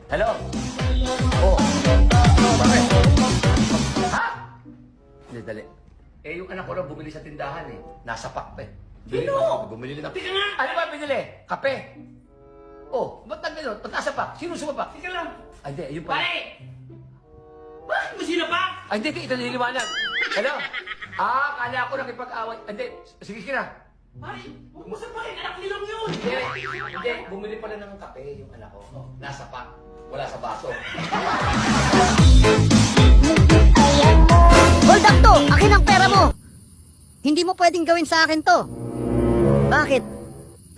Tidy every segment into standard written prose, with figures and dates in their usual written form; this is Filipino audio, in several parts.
Hello? Oh. Bakit? Ha? Hindi, dali. Eh, yung anak ko lang bumili sa tindahan eh. Nasa pack pa eh. Sino? Bumili na. Teka nga! Ano ba binili? Kape. Oh, ba't na gano'n? Ba't nasa pack? Sino sumapak? Teka lang! Ay, hindi, yun pala. Pare! Bakit mo sinapak? Ay, hindi, ito nililiwanag. Hello? Ah, kala ko nakipag-away. Hindi, sige, sige na. Pare, huwag mo sapakin, anak nilang yun! Hindi, bumili pala ng kape yung anak ko. Nasa pack. Wala sa baso. Hold up to! Akin ang pera mo! Hindi mo pwedeng gawin sa akin to. Bakit?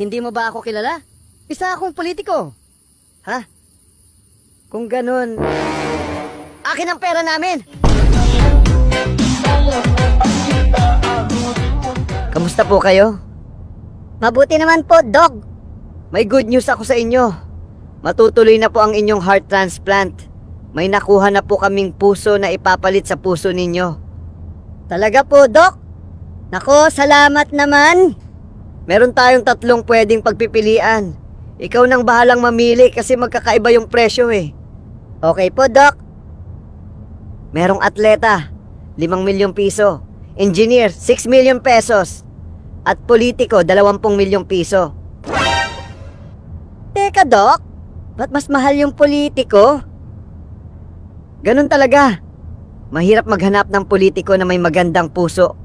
Hindi mo ba ako kilala? Isa akong politiko. Ha? Kung ganun, akin ang pera namin! Kamusta po kayo? Mabuti naman po, Dog. May good news ako sa inyo. Matutuloy na po ang inyong heart transplant. May nakuha na po kaming puso na ipapalit sa puso ninyo. Talaga po, Doc? Nako, salamat naman. Meron tayong 3 pwedeng pagpipilian. Ikaw nang bahalang mamili kasi magkakaiba yung presyo eh. Okay po, Doc. Merong atleta, 5 milyong piso. Engineer, 6 million pesos. At politiko, 20 milyong piso. Teka, Doc. Ba't mas mahal yung politiko? Ganun talaga. Mahirap maghanap ng politiko na may magandang puso.